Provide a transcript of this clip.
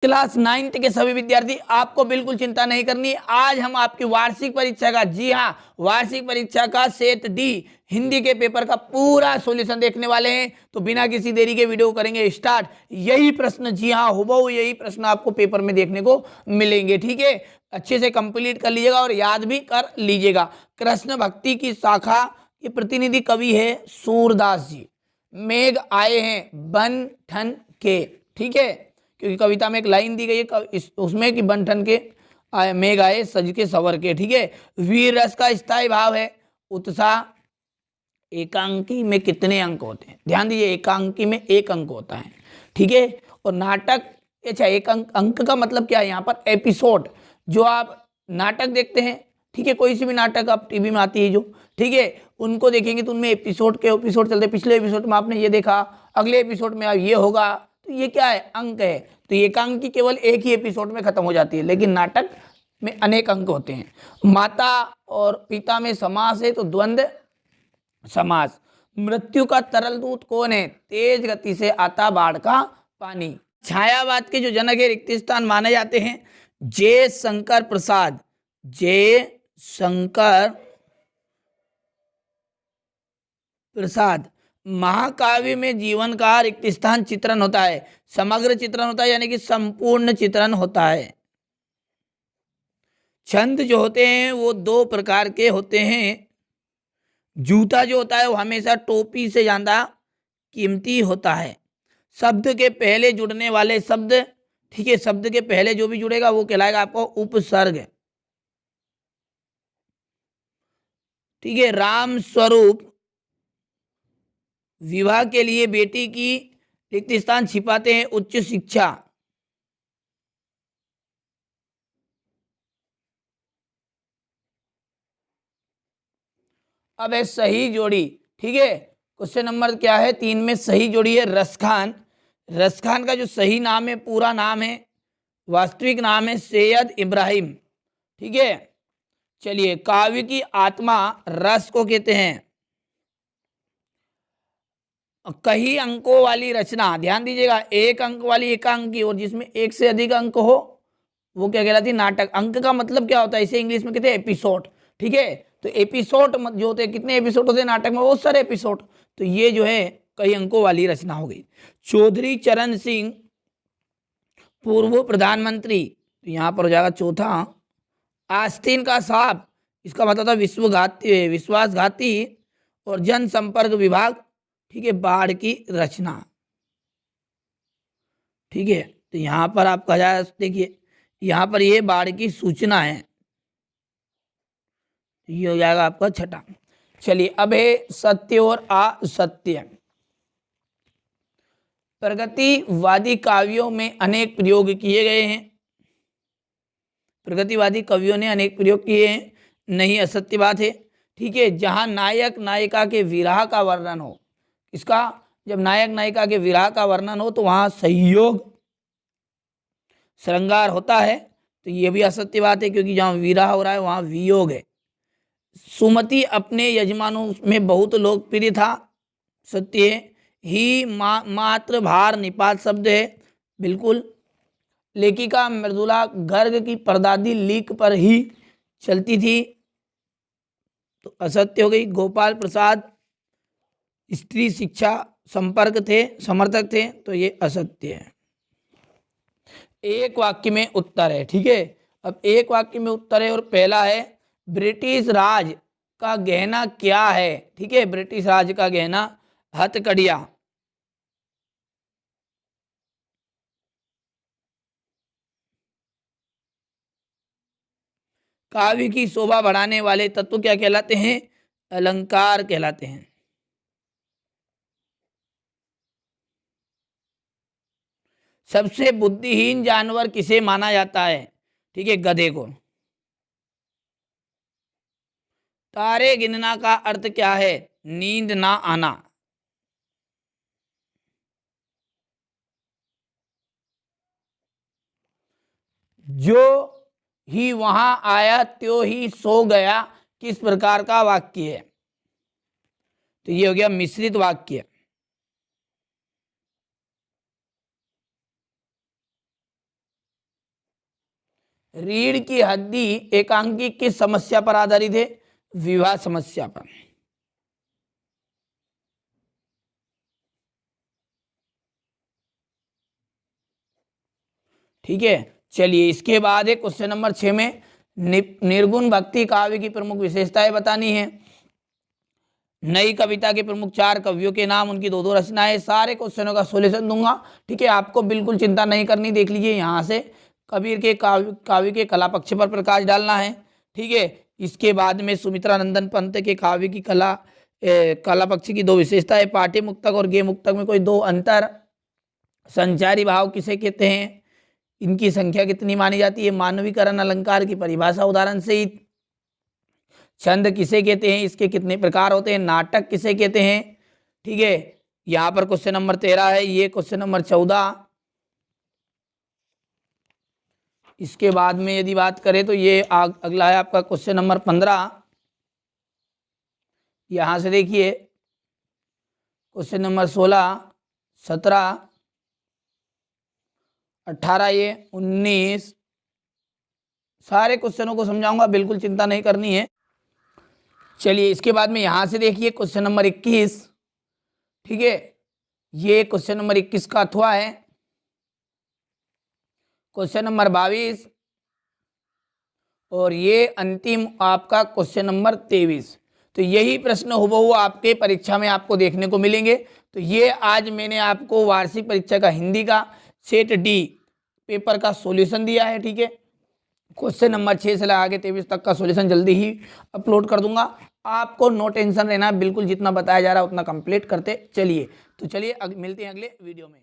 Class 9th के सभी विद्यार्थी आपको बिल्कुल चिंता नहीं करनी। आज हम आपकी वार्षिक परीक्षा का, जी हाँ, वार्षिक परीक्षा का सेट डी हिंदी के पेपर का पूरा सॉल्यूशन देखने वाले हैं। तो बिना किसी देरी के वीडियो करेंगे स्टार्ट। यही प्रश्न, जी हाँ, हुबहू यही प्रश्न आपको पेपर में देखने को मिलेंगे। ठीक है, अच्छे से कंप्लीट कर लीजिएगा और याद भी कर लीजिएगा। कृष्ण भक्ति की शाखा के प्रतिनिधि कवि है सूरदास जी। मेघ आए हैं बन ठन के, ठीक है, क्योंकि कविता में एक लाइन दी गई है उसमें कि बन ठन के मेघ आए सज के सवर के। ठीक है, वीर रस का स्थायी भाव है उत्साह। एकांकी में कितने अंक होते हैं? ध्यान दीजिए, एकांकी में एक अंक होता है। ठीक है, और नाटक, अच्छा, एक अंक का मतलब क्या है यहाँ पर? एपिसोड। जो आप नाटक देखते हैं, ठीक है, कोई सी भी नाटक आप टीवी में आती है जो, ठीक है, उनको देखेंगे तो उनमें एपिसोड के एपिसोड चलते। पिछले एपिसोड में आपने ये देखा, अगले एपिसोड में ये होगा, तो ये क्या है? अंक है। तो एकांकी केवल एक ही एपिसोड में खत्म हो जाती है, लेकिन नाटक में अनेक अंक होते हैं। माता और पिता में समास है तो द्वंद्व समास। मृत्यु का तरल दूत कौन है? तेज गति से आता बाढ़ का पानी। छायावाद के जो जनक है, रिक्त स्थान माने जाते हैं जय शंकर प्रसाद। जय शंकर प्रसाद। महाकाव्य में जीवन का रिक्त स्थान चित्रण होता है, समग्र चित्रण होता है, यानी कि संपूर्ण चित्रण होता है। छंद जो होते हैं वो दो प्रकार के होते हैं। जूता जो होता है वो हमेशा टोपी से ज्यादा कीमती होता है। शब्द के पहले जुड़ने वाले शब्द, ठीक है, शब्द के पहले जो भी जुड़ेगा वो कहलाएगा आपको उपसर्ग। ठीक है, राम स्वरूप विवाह के लिए बेटी की रिक्त स्थान छिपाते हैं उच्च शिक्षा। अब है सही जोड़ी। ठीक है, क्वेश्चन नंबर क्या है? 3 में सही जोड़ी है रसखान। रसखान का जो सही नाम है, पूरा नाम है, वास्तविक नाम है सैयद इब्राहिम। ठीक है, चलिए, काव्य की आत्मा रस को कहते हैं। कई अंकों वाली रचना, ध्यान दीजिएगा, एक अंक वाली एकांकी और जिसमें एक से अधिक अंक हो वो क्या कहलाती है? नाटक। अंक का मतलब क्या होता है? इसे इंग्लिश में कहते हैं एपिसोड। ठीक है, तो एपिसोड जो होते हैं, कितने एपिसोड होते हैं नाटक में? बहुत सारे एपिसोड। तो ये जो है कई अंकों वाली रचना हो गई। चौधरी चरण सिंह पूर्व प्रधानमंत्री, तो यहाँ पर हो जाएगा चौथा। आस्तीन का सांप, इसका मतलब था विश्वघाती, विश्वासघाती और जनसंपर्क विभाग। ठीक है, बाढ़ की रचना। ठीक है, तो यहाँ पर आपका जाए, देखिए यहाँ पर ये बाढ़ की सूचना है, ये हो जाएगा आपका छठा। चलिए, अब है सत्य और असत्य। प्रगतिवादी काव्यों में अनेक प्रयोग किए गए हैं। प्रगतिवादी कवियों ने अनेक प्रयोग किए हैं, नहीं असत्य बात है। ठीक है, जहां नायक नायिका के विरह का वर्णन हो, इसका, जब नायक नायिका के विरह का वर्णन हो तो वहां सहयोग श्रृंगार होता है, तो ये भी असत्य बात है, क्योंकि जहां विरह हो रहा है वहां वियोग है। सुमति अपने यजमानों में बहुत लोकप्रिय था, सत्य है। ही मात्र भार निपात शब्द है, बिल्कुल। लेखिका मृदुला गर्ग की परदादी लीक पर ही चलती थी, तो असत्य हो गई। गोपाल प्रसाद स्त्री शिक्षा संपर्क थे, समर्थक थे, तो ये असत्य है। एक वाक्य में उत्तर है। ठीक है, अब एक वाक्य में उत्तर है और पहला है ब्रिटिश राज का गहना क्या है? ठीक है, ब्रिटिश राज का गहना हथकड़िया। काव्य की शोभा बढ़ाने वाले तत्व क्या कहलाते हैं? अलंकार कहलाते हैं। सबसे बुद्धिहीन जानवर किसे माना जाता है? ठीक है, गधे को। तारे गिनना का अर्थ क्या है? नींद ना आना। जो ही वहां आया त्यो ही सो गया, किस प्रकार का वाक्य है? तो ये हो गया मिश्रित वाक्य। रीढ़ की हड्डी एकांकी किस समस्या पर आधारित है? विवाह समस्या पर। ठीक है, चलिए इसके बाद है क्वेश्चन नंबर 6 में निर्गुण भक्ति काव्य की प्रमुख विशेषताएं बतानी है। नई कविता के प्रमुख 4 कवियों के नाम, उनकी 2-2 रचनाएं, सारे क्वेश्चनों का सॉल्यूशन दूंगा। ठीक है, आपको बिल्कुल चिंता नहीं करनी। देख लीजिए यहाँ से कबीर के काव्य के कला पक्ष पर प्रकाश डालना है। ठीक है, इसके बाद में सुमित्रा नंदन पंत के काव्य की कला पक्ष की 2 विशेषताएं, पाठ्य मुक्तक और गेय मुक्तक में कोई 2 अंतर, संचारी भाव किसे कहते हैं, इनकी संख्या कितनी मानी जाती है, मानवीकरण अलंकार की परिभाषा उदाहरण से, छंद किसे कहते हैं, इसके कितने प्रकार होते हैं, नाटक किसे कहते हैं। ठीक है, यहाँ पर क्वेश्चन नंबर 13 है, ये क्वेश्चन नंबर 14। इसके बाद में यदि बात करें तो ये अगला है आपका क्वेश्चन नंबर 15। यहाँ से देखिए क्वेश्चन नंबर 16, 17, 18, ये 19, सारे क्वेश्चनों को समझाऊंगा, बिल्कुल चिंता नहीं करनी है। चलिए इसके बाद में यहाँ से देखिए क्वेश्चन नंबर 21। ठीक है, ये क्वेश्चन नंबर 21 का अथवा है। क्वेश्चन नंबर 22 और ये अंतिम आपका क्वेश्चन नंबर 23। तो यही प्रश्न हुबहू आपके परीक्षा में आपको देखने को मिलेंगे। तो ये आज मैंने आपको वार्षिक परीक्षा का हिंदी का सेट डी पेपर का सॉल्यूशन दिया है। ठीक है, क्वेश्चन नंबर 6 से लगा के 23 तक का सॉल्यूशन जल्दी ही अपलोड कर दूंगा। आपको नो टेंशन रहना, बिल्कुल जितना बताया जा रहा है उतना कंप्लीट करते चलिए। तो चलिए मिलते हैं अगले वीडियो में।